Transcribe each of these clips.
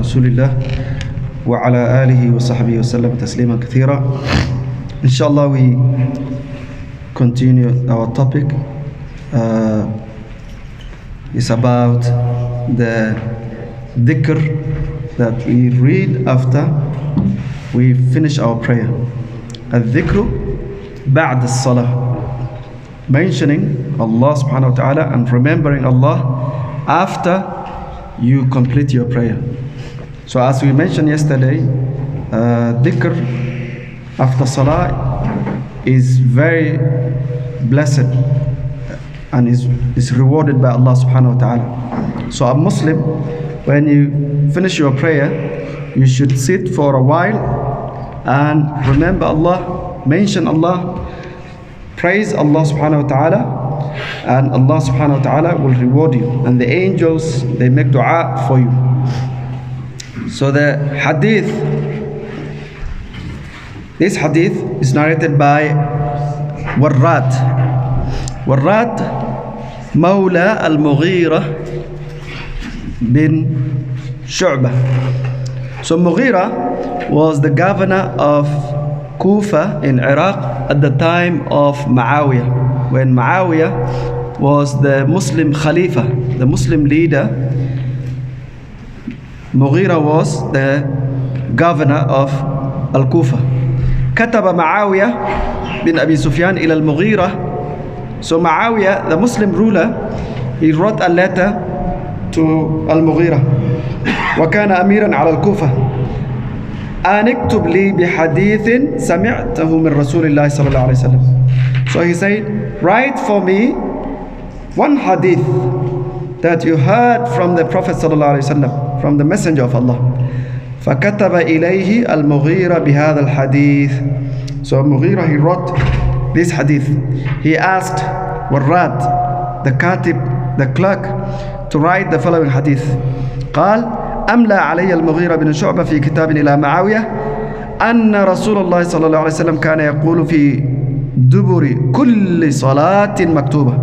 رسول الله وعلى آله وصحبه وسلم تسليما كثيرا. Inshallah, we continue our topic. It's about the dhikr that we read after we finish our prayer. Al-dhikru ba'd as-salah, mentioning Allah subhanahu wa ta'ala and remembering Allah after you complete your prayer. So as we mentioned yesterday, dhikr after salah is very blessed and is rewarded by Allah subhanahu wa ta'ala. So a Muslim, when you finish your prayer, you should sit for a while and remember Allah, mention Allah, praise Allah subhanahu wa ta'ala, and Allah subhanahu wa ta'ala will reward you. And the angels, they make dua for you. So the hadith, this hadith is narrated by Warrat Mawla al-Mughira bin Shu'bah. So Mughira was the governor of Kufa in Iraq at the time of Muawiyah, when Muawiyah was the Muslim Khalifa, the Muslim leader. Mughira was the governor of Al-Kufa. كتب معاوية bin Abi Sufyan ila al-Mughira. So Muawiyah, the Muslim ruler, he wrote a letter to al-Mughira. وكان أميرا على الكوفة. أن اكتب لي بحديث سمعته من رسول الله صلى الله عليه وسلم. So he said, write for me one hadith that you heard from the Prophet صلى الله عليه وسلم, from the Messenger of Allah. فكتب إليه المغيرة بهذا الحديث. So Mughira, he wrote this hadith. He asked Warrat, the katib, the clerk, to write the following hadith. قال أملى علي المغيرة بن شعبة في كتاب إلى معاوية أن رسول الله صلى الله عليه وسلم كان يقول في دبر كل صلاة مكتوبة,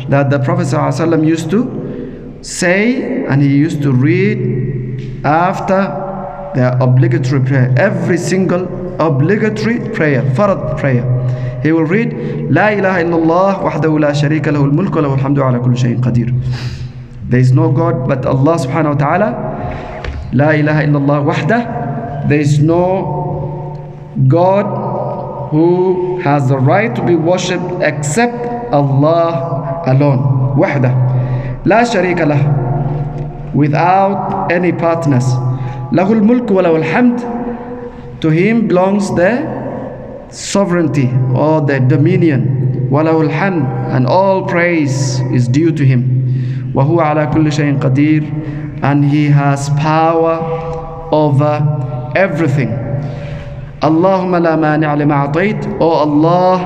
that the Prophet صلى الله عليه وسلم used to say and he used to read after the obligatory prayer, every single obligatory prayer, farad prayer. He will read لا إله إلا الله وحده لا شريك له الملك وله الحمد على كل شيء قدير. There is no God but Allah subhanahu wa ta'ala. La ilaha illallah wahdah. There is no God who has the right to be worshipped except Allah alone. Wahdah. La sharika lah. Without any partners. Lahul mulk wa lahul hamd. To him belongs the sovereignty or the dominion. Wa lahul hamd. And all praise is due to him. وَهُوَ عَلَى كُلِّ شَيْءٍ قَدِيرٌ, and he has power over everything. اللهم لا مانع لما أعطيت. Oh Allah,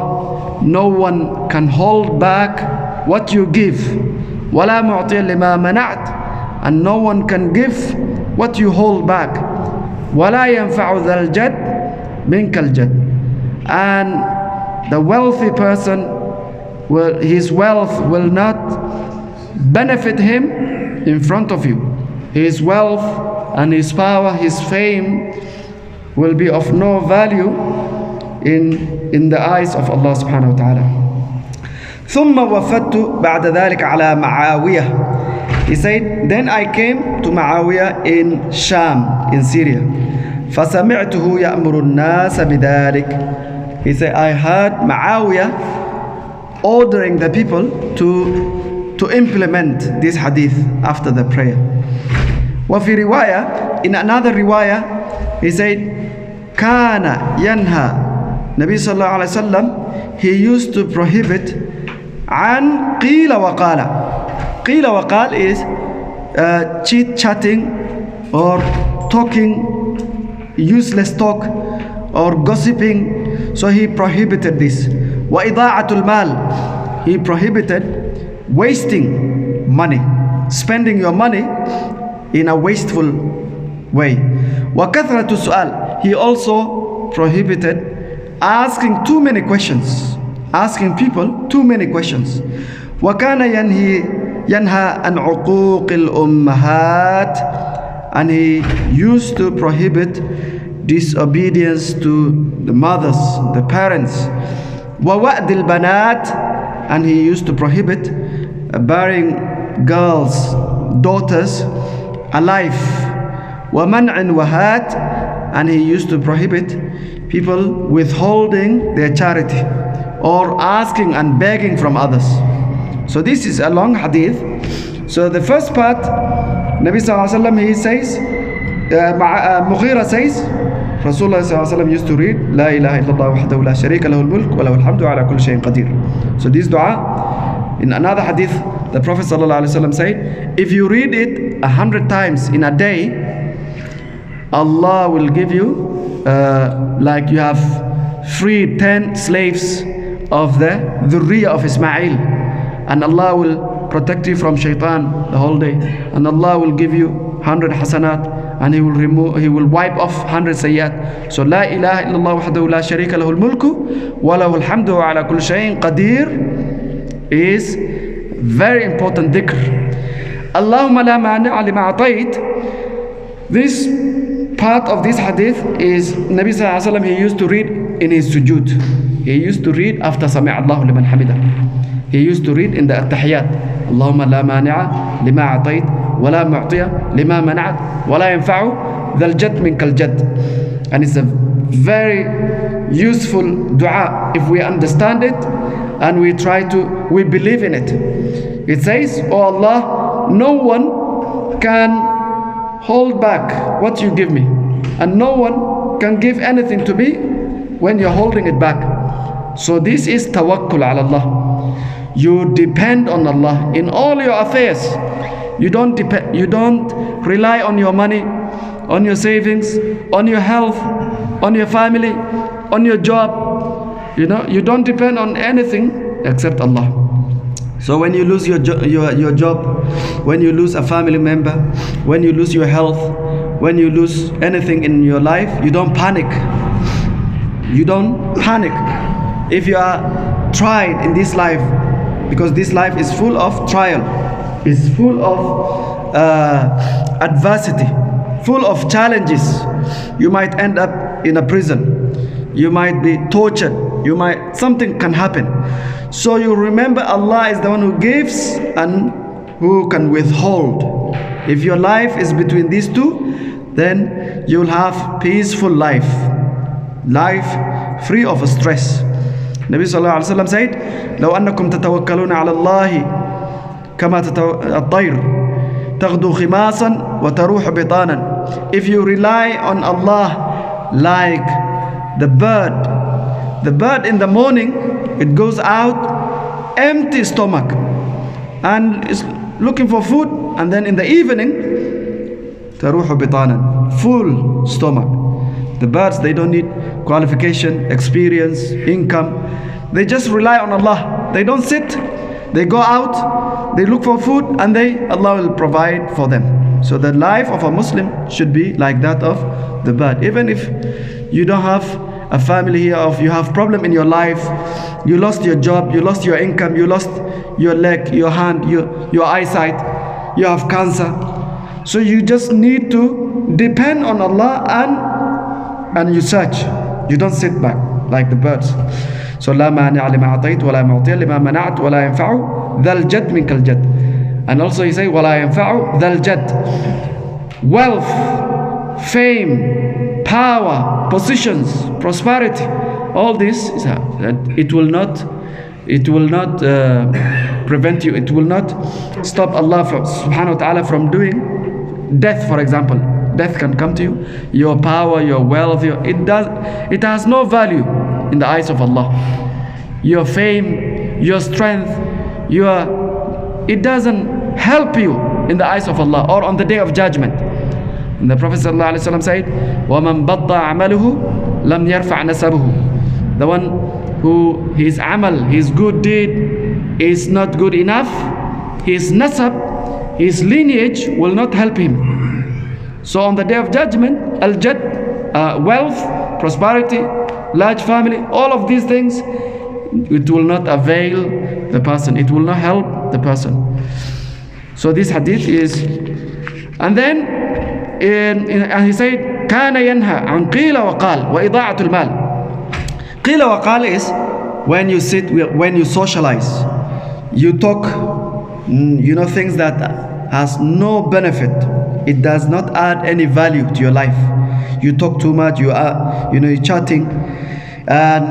no one can hold back what you give. ولا معطي لما منعت, and no one can give what you hold back. ولا ينفع ذا الجد منك الجد, and the wealthy person, his wealth will not benefit him in front of you. His wealth and his power, his fame will be of no value in the eyes of Allah subhanahu wa ta'ala. ثم وفدت بعد ذلك على معاوية. He said, then I came to Muawiyah in Sham, in Syria. فسمعته يأمر الناس بذلك. He said, I heard Muawiyah ordering the people to implement this hadith after the prayer. وفي رواية, in another riwayah, he said, كان ينهى, Nabi sallallahu alayhi wa sallam, he used to prohibit عن قيل وقال. قيل وقال is chit-chatting or talking, useless talk or gossiping. So he prohibited this. وإضاعة المال, he prohibited wasting money, spending your money in a wasteful way. وَكَثْرَةُ السُّؤَالِ, he also prohibited asking too many questions, asking people too many questions. وَكَانَ يَنْهَى عَنْ عُقُوقِ الْأُمَّهَاتِ, and he used to prohibit disobedience to the mothers, the parents. وَوَأْدِ الْبَنَاتِ, and he used to prohibit burying girls, daughters, alive. وَمَنْعٍ وَهَاتٍ, and he used to prohibit people withholding their charity or asking and begging from others. So this is a long hadith. So the first part, Nabi sallallahu alaihi wasallam, he says, Mughira says, Rasulullah sallallahu alaihi wasallam used to read, La ilaha illallah wahdahu la sharika lahu al-mulk wa lahu al-hamdu ala kulli shay'in qadir. So this dua, in another hadith, the Prophet sallallahu alaihi wasallam said, if you read it 100 times in a day, Allah will give you like you have freed 10 slaves of the dhurriya of Ismail, and Allah will protect you from shaitan the whole day, and Allah will give you 100 hasanat, and he will wipe off 100 sayyat. So la ilaha illallah wahdahu la sharika lahu al-mulku wa lahu al-hamdu ala kulli shay'in qadir is very important dhikr. Allahumma la mani'a lima atayt. This part of this hadith is Nabi sallallahu alaihi wasallam, he used to read in his sujood. He used to read after Sami'a Allahu liman hamida. He used to read in the at-tahiyyat. Allahumma la mani'a lima atayt wa la mu'tiya lima mana'at wa la yanfa'u dhal jadd minkal jadd. And it's a very useful dua if we understand it and we believe in it. It says, Oh Allah, no one can hold back what you give me, and no one can give anything to me when you're holding it back. So this is tawakkul ala Allah. You depend on Allah in all your affairs. You don't rely on your money, on your savings, on your health, on your family, on your job. You don't depend on anything except Allah. So when you lose your job, when you lose a family member, when you lose your health, when you lose anything in your life, you don't panic. You don't panic. If you are tried in this life, because this life is full of trial, is full of adversity, full of challenges. You might end up in a prison. You might be tortured. Something can happen. So you remember Allah is the one who gives and who can withhold. If your life is between these two, then you will have peaceful life free of stress. Nabi sallallahu alaihi wasallam said, لو أنكم تتوكلون على الله كما الطير تغدو خماصا وتروح بطانا. If you rely on Allah like the bird in the morning, it goes out empty stomach and is looking for food, and then in the evening تروح بطانا, full stomach. The birds, they don't need qualification, experience, income. They just rely on Allah. They don't sit. They go out, they look for food, and Allah will provide for them. So the life of a Muslim should be like that of the bird. Even if you don't have a family here, or you have problem in your life, you lost your job, you lost your income, you lost your leg, your hand, your eyesight, you have cancer. So you just need to depend on Allah and you search. You don't sit back like the birds. So لا مانع لما أعطيت ولا معطي لما منعت ولا ينفع ذا الجد منك الجد. And also he say ولا ينفع ذا الجد. Wealth, fame, power, positions, prosperity, all this is it will not prevent you. It will not stop Allah subhanahu wa ta'ala from doing death, for example. Death can come to you. Your power, your wealth, it has no value in the eyes of Allah. Your fame, your strength, it doesn't help you in the eyes of Allah or on the day of judgment. And the Prophet ﷺ said, وَمَنْ بَطَّ عَمَلُهُ لَمْ يَرْفَعْ نَسَبُهُ. The one who his amal, his good deed is not good enough, his nasab, his lineage will not help him. So on the day of judgment, al-jad, wealth, prosperity, large family, all of these things, it will not avail the person. It will not help the person. So this hadith is, and then and he said, كان ينهى عن قيل وقال وإضاعة المال. قيل وقال is when you sit, when you socialize, you talk, things that has no benefit. It does not add any value to your life. You talk too much, you're chatting, and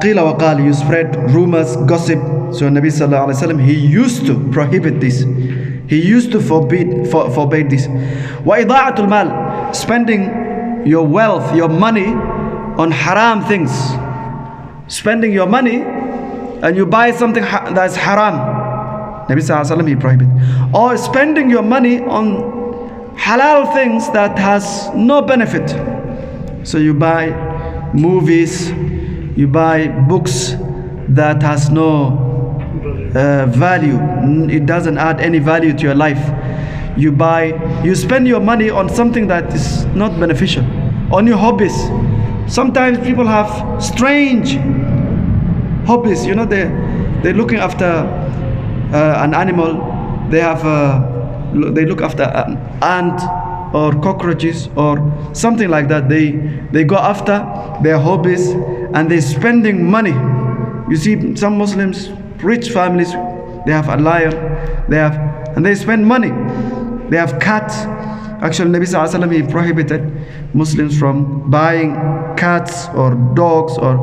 قيل وقال, you spread rumors, gossip. So Nabi sallallahu alaihi wasallam, he used to prohibit this. He used to forbid this. وإضاعة المال, spending your wealth, your money on haram things. Spending your money and you buy something that's haram. Nabi sallallahu alaihi wasallam, he prohibited. Or spending your money on halal things that has no benefit. So you buy movies, you buy books that has no value. It doesn't add any value to your life. You spend your money on something that is not beneficial, on your hobbies. Sometimes people have strange hobbies. They're looking after an animal. They look after an ant or cockroaches or something like that. They go after their hobbies and they're spending money. You see some Muslims, rich families, they have a lion, and they spend money. They have cats. Actually, Nabi sallallahu alaihi wasallam, he prohibited Muslims from buying cats or dogs or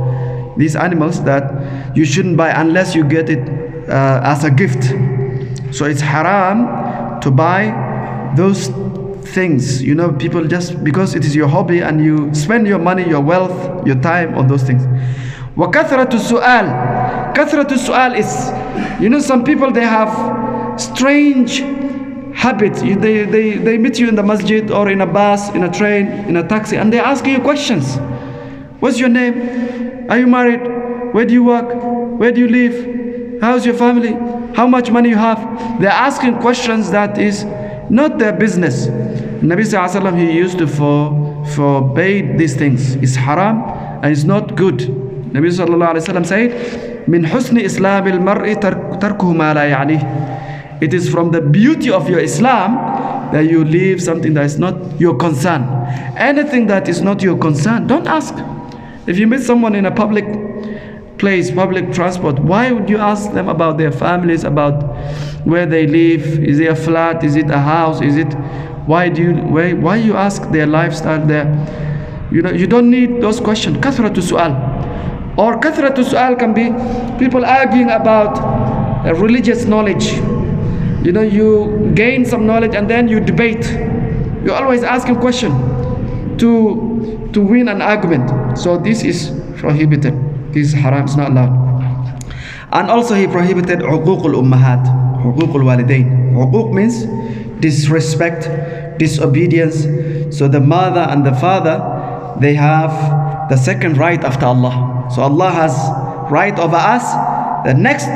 these animals that you shouldn't buy unless you get it as a gift. So it's haram to buy those things. People just because it is your hobby and you spend your money, your wealth, your time on those things. وَكَثْرَةُ السُّؤَالِ. كَثْرَةُ السُّؤَالِ is, some people, they have strange habits. They meet you in the masjid or in a bus, in a train, in a taxi, and they ask you questions. What's your name? Are you married? Where do you work? Where do you live? How's your family? How much money you have? They're asking questions that is not their business. Nabi sallallahu alaihi wasallam, he used to forbade these things. It's haram and it's not good. Nabi sallallahu alaihi wasallam said, "Min husni islam al-mar'i tarkuhu ma la ya'nih." It is from the beauty of your Islam that you leave something that is not your concern. Anything that is not your concern, don't ask. If you meet someone in a public place, public transport, why would you ask them about their families, about where they live? Is it a flat? Is it a house? Why you ask their lifestyle there? You don't need those questions. Kathratu su'al. Or kathratu su'al can be people arguing about religious knowledge. You gain some knowledge and then you debate. You always ask a question to win an argument. So this is prohibited. This is haram, it's not allowed. And also he prohibited uquq al-ummahat, uquq al-walidain. Uquq means disrespect, disobedience. So the mother and the father, they have the second right after Allah. So Allah has right over us. The next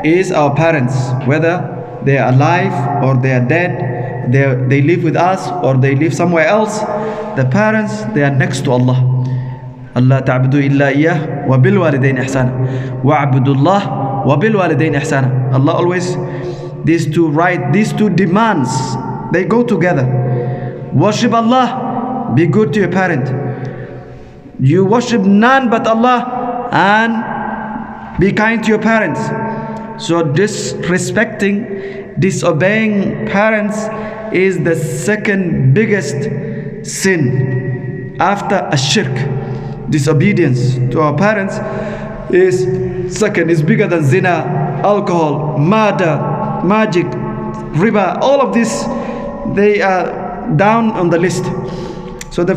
is our parents, whether they are alive or they are dead, they live with us or they live somewhere else. The parents, they are next to Allah. Allah ta'budu illa iyyah wa bil walidain ihsana wa abdullah wa bil walidain ihsana. Allah always, these two demands, they go together. Worship Allah, be good to your parent. You worship none but Allah and be kind to your parents. So disrespecting, disobeying parents is the second biggest sin after a shirk. Disobedience to our parents is bigger than zina, alcohol, murder, magic, riba. All of this, they are down on the list. So the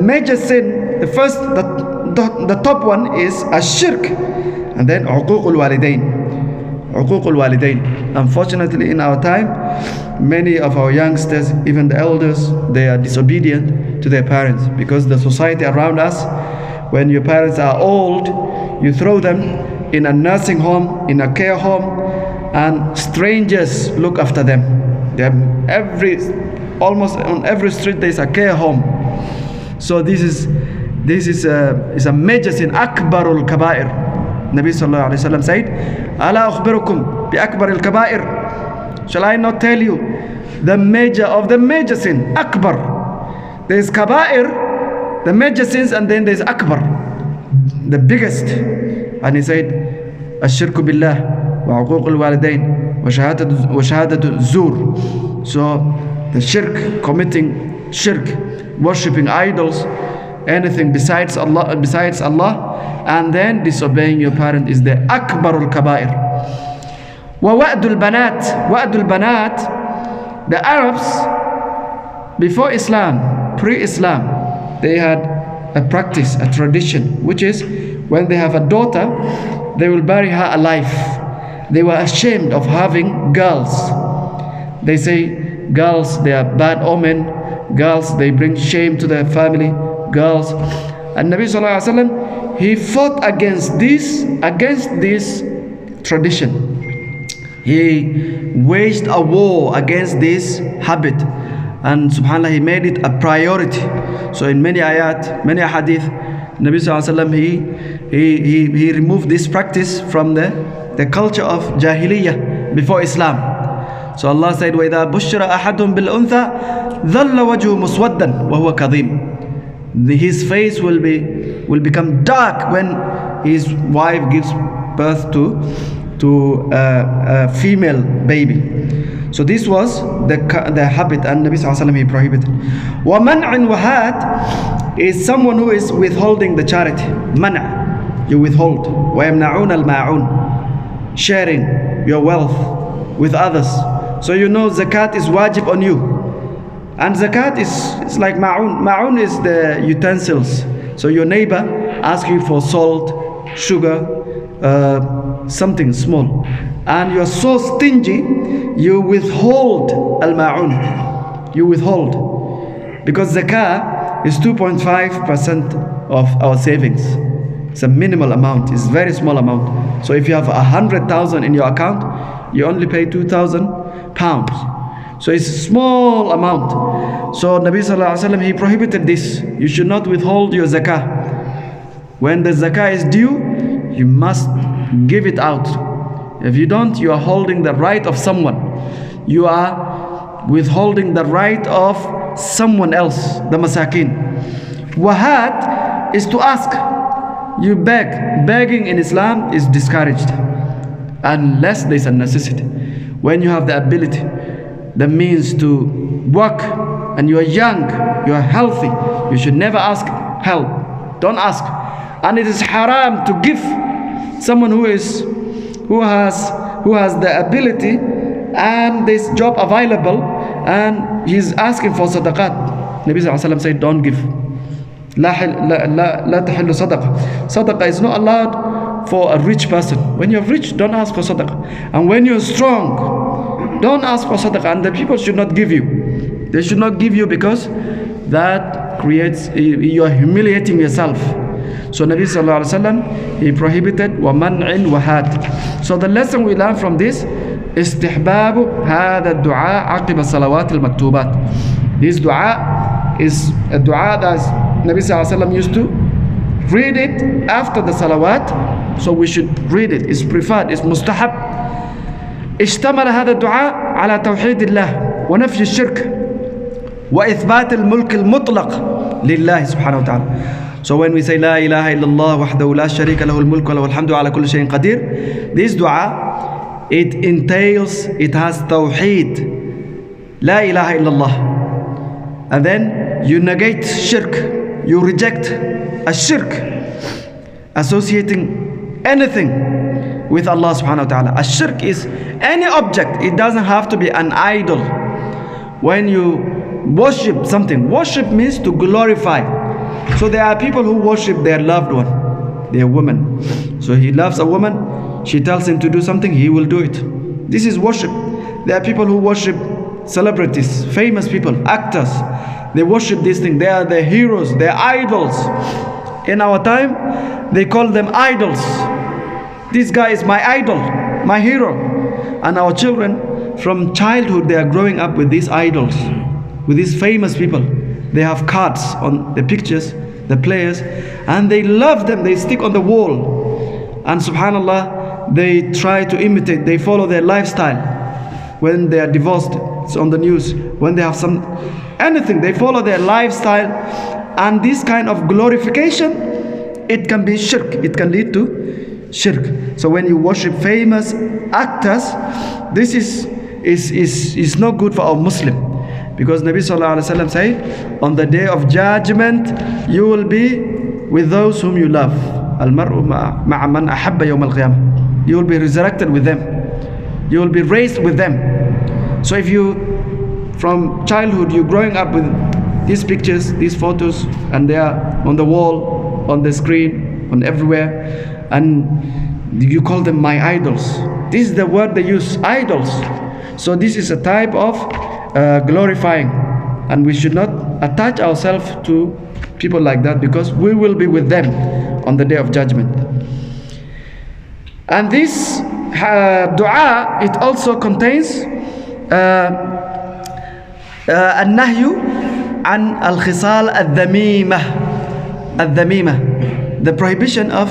major sin, the top one is a shirk, and then uquq al-walidain. Uquq al-walidain. Unfortunately, in our time, many of our youngsters, even the elders, they are disobedient to their parents because the society around us, when your parents are old, you throw them in a nursing home, in a care home, and strangers look after them. Almost on every street there is a care home. So this is a major sin, akbarul kaba'ir. Nabi sallallahu alaihi wasallam said, "Ala akhbirukum bi akbaril kaba'ir." Shall I not tell you the major of the major sin, akbar. There is kaba'ir, the major sins, and then there is akbar, the biggest. And he said, ashirku billah wa uquq al-walidain wa shahadatu zur. So the shirk, committing shirk, worshipping idols, anything besides Allah, and then disobeying your parent is the akbarul kabair. Wa wa'dul banat, the Arabs before Islam, pre-Islam, they had a practice, a tradition, which is when they have a daughter, they will bury her alive. They were ashamed of having girls. They say girls, they are bad omen, girls, they bring shame to their family, girls. And Nabi Sallallahu Alaihi Wasallam, he fought against this tradition. He waged a war against this habit, and subhanAllah, he made it a priority. So in many ayat, many hadith, Nabi Sallallahu Alaihi Wasallam, he removed this practice from the culture of Jahiliyyah before Islam. So Allah said, وَإِذَا بُشِّرَ أَحَدٌ بِالْأُنْثَى ظَلَّ وَجْهُ مُسْوَدًّا وَهُوَ كَظِيمٌ. His face will become dark when his wife gives birth to a female baby. So this was the habit, and Nabi Sallallahu Alaihi Wasallam, he prohibited. وَمَنْعٍ وَهَاتٍ is someone who is withholding the charity. Mana, you withhold. وَيَمْنَعُونَ الْمَاعُونَ, sharing your wealth with others. So you know zakat is wajib on you, and zakat is like ma'un. Ma'un is the utensils. So your neighbor asks you for salt, sugar, something small, and you're so stingy, you withhold al-ma'un. You withhold, because zakah is 2.5% of our savings. It's a minimal amount. It's a very small amount. So if you have 100,000 in your account, you only pay 2,000 pounds. So it's a small amount. So Nabi Sallallahu Alaihi Wasallam, he prohibited this. You should not withhold your zakah. When the zakah is due, you must give it out. If you don't, you are holding the right of someone. You are withholding the right of someone else, the masakin. Wahat is to ask. You beg. Begging in Islam is discouraged unless there is a necessity. When you have the ability, the means to work, and you are young, you are healthy, you should never ask help. Don't ask. And it is haram to give someone who has the ability and this job available, and he's asking for sadaqat. Nabi Sallallahu Alaihi Wasallam said, don't give. La tahillu sadaqah. Sadaqah is not allowed for a rich person. When you're rich, don't ask for sadaqah. And when you're strong, don't ask for sadaqah. And the people should not give you. They should not give you, because that creates, you are humiliating yourself. So Nabi Sallallahu Alaihi Wasallam, he prohibited وَمَنْعٍ وَهَاتٍ. So the lesson we learn from this, استحباب هذا الدعاء عقب الصلوات المكتوبات. This dua is a dua that Nabi Sallallahu Alaihi Wasallam used to read it after the salawat. So we should read it. It's preferred. It's mustahab. اشتمل هذا الدعاء على توحيد الله ونفي الشرك وإثبات الملك المطلق لله سبحانه وتعالى. So when we say لا إله إلا الله وحده لا شريك له الملك وله الحمد على كل شيء قدير, this dua, it entails, it has tawheed, لا إله إلا الله, and then you negate shirk, you reject a shirk, associating anything with Allah subhanahu wa ta'ala. A shirk is any object. It doesn't have to be an idol. When you worship something, worship means to glorify. So there are people who worship their loved one, their woman. So he loves a woman, she tells him to do something, he will do it. This is worship. There are people who worship celebrities, famous people, actors. They worship these things. They are their heroes, their idols. In our time, they call them idols. This guy is my idol, my hero. And our children, from childhood, they are growing up with these idols, with these famous people. They have cards on the pictures, the players, and they love them. They stick on the wall. And subhanallah, they try to imitate, they follow their lifestyle. When they are divorced, it's on the news, when they have anything, they follow their lifestyle, and this kind of glorification, it can be shirk, it can lead to shirk. So when you worship famous actors, this is not good for our Muslim. Because Nabi Sallallahu Alaihi Wasallam said, on the day of judgment, you will be with those whom you love. Al-Maru ma'a man ahabba yawm al-qiyamah. You will be resurrected with them. You will be raised with them. So if you, from childhood, you're growing up with these pictures, these photos, and they are on the wall, on the screen, on everywhere, and you call them my idols. This is the word they use, idols. So this is a type of glorifying, and we should not attach ourselves to people like that, because we will be with them on the day of judgment. And this dua, it also contains النهي عن الخصال الذميمة, the prohibition of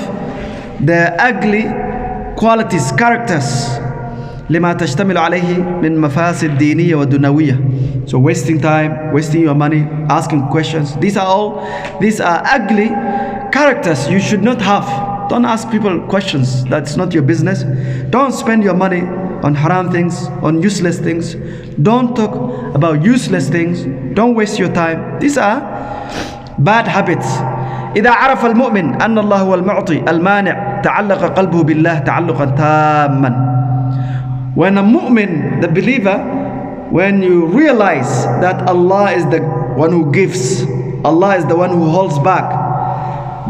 the ugly qualities, characters, لما تشتمل عليه من مفاسد دينية ودنيوية. So wasting time, wasting your money, asking questions, these are ugly characters you should not have. Don't ask people questions, that's not your business. Don't spend your money on haram things, on useless things. Don't talk about useless things. Don't waste your time. These are bad habits. إذا عرف المؤمن أن الله هو المعطي المانع تعلق قلبه بالله تعلقا تاما. When a mu'min, the believer, when you realize that Allah is the one who gives, Allah is the one who holds back,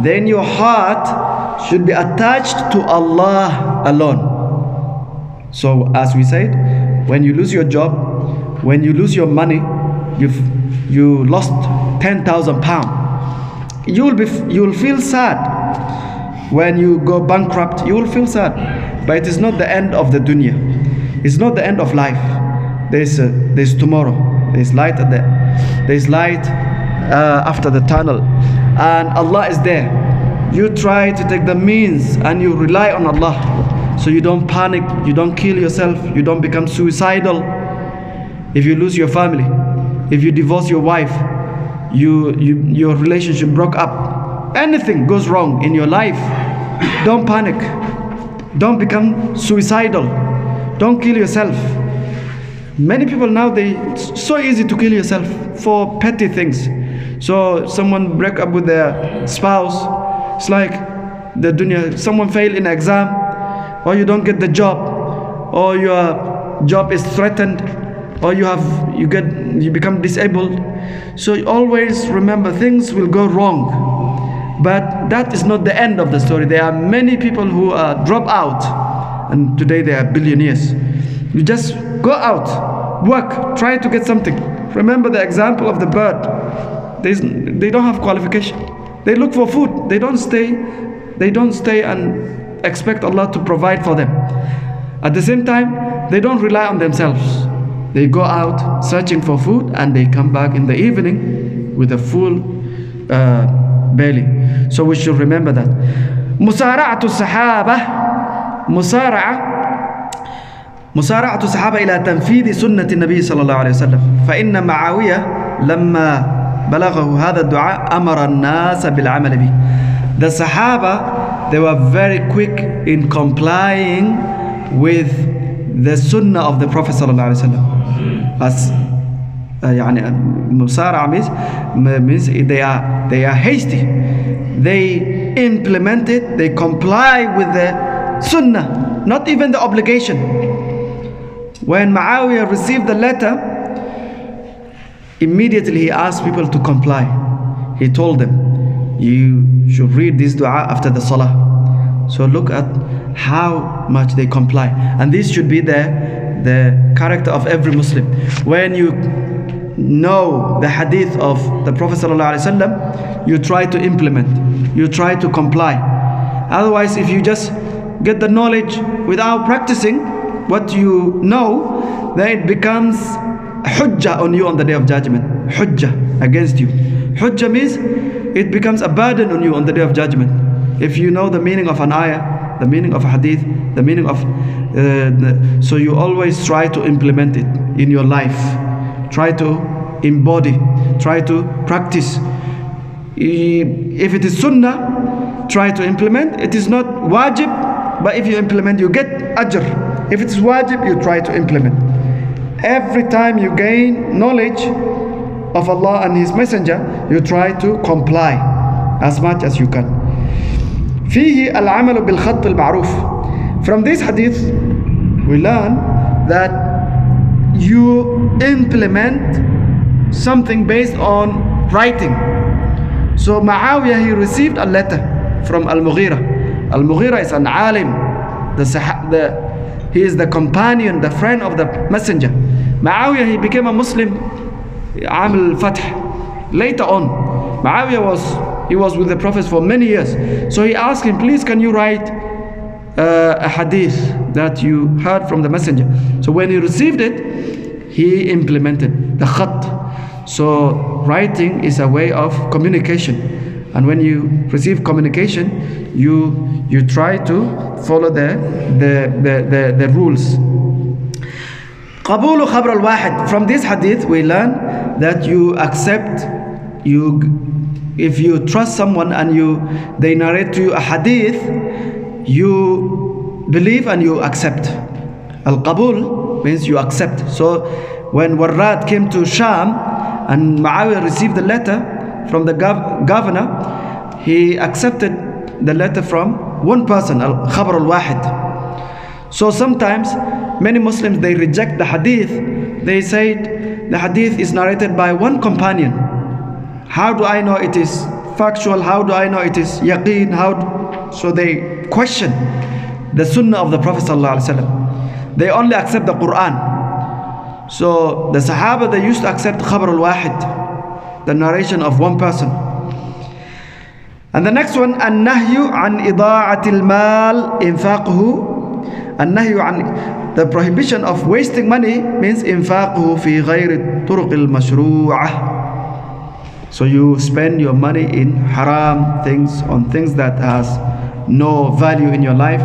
then your heart should be attached to Allah alone. So as we said, when you lose your job, when you lose your money, you lost 10,000 pounds, you will feel sad. When you go bankrupt, you will feel sad. But it is not the end of the dunya. It's not the end of life. There's tomorrow. There's light after the tunnel, and Allah is there. You try to take the means and you rely on Allah, so you don't panic, you don't kill yourself, you don't become suicidal. If you lose your family, if you divorce your wife, your relationship broke up, anything goes wrong in your life, don't panic, don't become suicidal, don't kill yourself. Many people now, it's so easy to kill yourself for petty things. So someone break up with their spouse, it's like the dunya, someone fail in exam, or you don't get the job, or your job is threatened, or you become disabled. So always remember, things will go wrong, but that is not the end of the story. There are many people who drop out, and today they are billionaires. You just go out, work, try to get something. Remember the example of the bird. They don't have qualification. They look for food. They don't stay and expect Allah to provide for them. At the same time, they don't rely on themselves. They go out searching for food, and they come back in the evening with a full belly. So we should remember that. مسارعة الصحابة إلى تنفيذ سنة النبي صلى الله عليه وسلم. فإن معاوية لما بلغه هذا الدعاء أمر الناس بالعمل به. The Sahaba, they were very quick in complying with the sunnah of the Prophet صلى الله عليه وسلم. As يعني مسارعة means they are hasty. They implement it, they comply with the sunnah, not even the obligation. When Muawiyah received the letter, immediately he asked people to comply. He told them, you should read this dua after the salah. So look at how much they comply. And this should be the character of every Muslim. When you know the hadith of the Prophet ﷺ, you try to implement, you try to comply. Otherwise, if you just get the knowledge without practicing what you know, then it becomes hujjah on you on the day of judgment. Hujjah against you. Hujjah means it becomes a burden on you on the day of judgment. If you know the meaning of an ayah, the meaning of hadith, the meaning of so you always try to implement it in your life. Try to embody, try to practice. If it is sunnah, try to implement. It is not wajib, but if you implement, you get ajr. If it is wajib, you try to implement. Every time you gain knowledge of Allah and His Messenger, you try to comply as much as you can. فيه العمل بالخط المعروف. From this hadith, we learn that you implement something based on writing. So Muawiyah, he received a letter from Al-Mughira. Al-Mughira is an alim. He is the companion, the friend of the messenger. Muawiyah, he became a Muslim Am al-Fath. Later on, Muawiyah was with the Prophet for many years. So he asked him, please can you write a hadith that you heard from the messenger? So when he received it, he implemented the khat. So writing is a way of communication. And when you receive communication, you try to follow the rules. قبول خبر الواحد. From this hadith we learn that you accept, if you trust someone and they narrate to you a hadith, you believe and you accept. Al-Qabul means you accept. So when Warrad came to Sham and Muawiyah received the letter from the governor, he accepted the letter from one person, al-Khabar al-Wahid. So sometimes many Muslims, they reject the hadith. They say the hadith is narrated by one companion. How do I know it is factual? How do I know it is yaqeen? So they question the sunnah of the Prophet ﷺ. They only accept the Quran. So the Sahaba, they used to accept Khabar al-Wahid, the narration of one person. And the next one, النهي عن إضاعة المال إنفاقه. النهي عن, the prohibition of wasting money means إنفاقه في غير الطرق المشروعة. So you spend your money in haram things, on things that has no value in your life.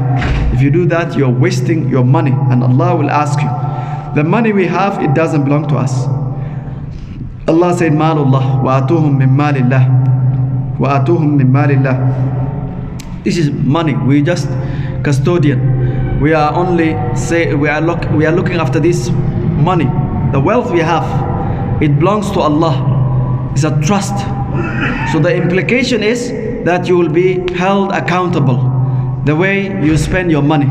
If you do that, you're wasting your money, and Allah will ask you. The money we have, it doesn't belong to us. Allah said, Malullah, wa atuhum min malillah. Wa atuhum min malillah. This is money. We just custodian. We are only we are looking after this money. The wealth we have, it belongs to Allah. It's a trust. So the implication is that you will be held accountable. The way you spend your money,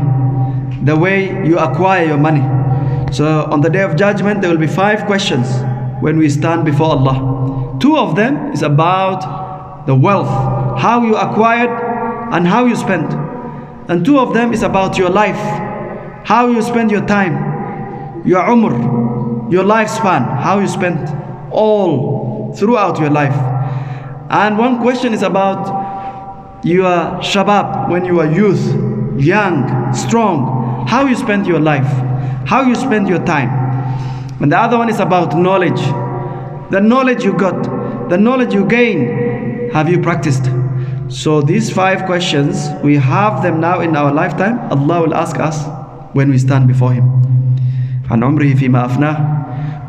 the way you acquire your money. So on the day of judgment, there will be 5 questions when we stand before Allah. 2 of them is about the wealth, how you acquired and how you spent. And 2 of them is about your life, how you spend your time, your umr, your lifespan, how you spent all throughout your life. And 1 question is about your shabab, when you are youth, young, strong, how you spend your life, how you spend your time. And the other one is about knowledge. The knowledge you got, the knowledge you gain, have you practiced? So these 5 questions, we have them now in our lifetime. Allah will ask us when we stand before Him. عن عمره فيما أفناه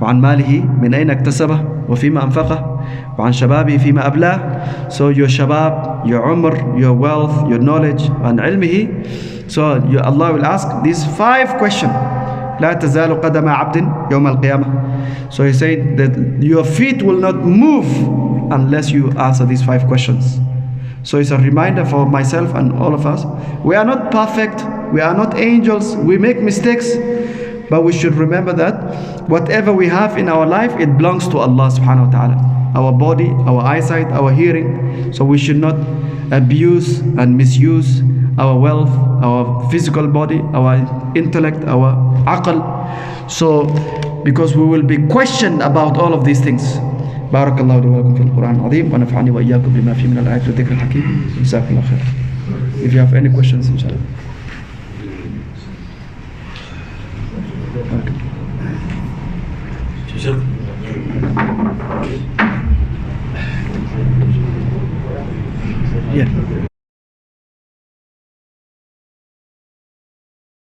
وعن ماله من أين اكتسبه وفيما أنفقه وعن شبابه فيما أبلاه. So your shabab, your umr, your wealth, your knowledge, and علمه. So Allah will ask these 5 questions. لا تزال قدم عبد يوم القيامة. So He said that your feet will not move unless you answer these 5 questions. So it's a reminder for myself and all of us. We are not perfect. We are not angels. We make mistakes. But we should remember that whatever we have in our life, it belongs to Allah subhanahu wa ta'ala. Our body, our eyesight, our hearing. So we should not abuse and misuse our wealth, our physical body, our intellect, our aql. So because we will be questioned about all of these things. بارك الله لي ولكم في القرآن العظيم ونفعني وإياكم بما فيه من الآيات والذكر الحكيم. جزاكم الله خير. If you have any questions, inshallah.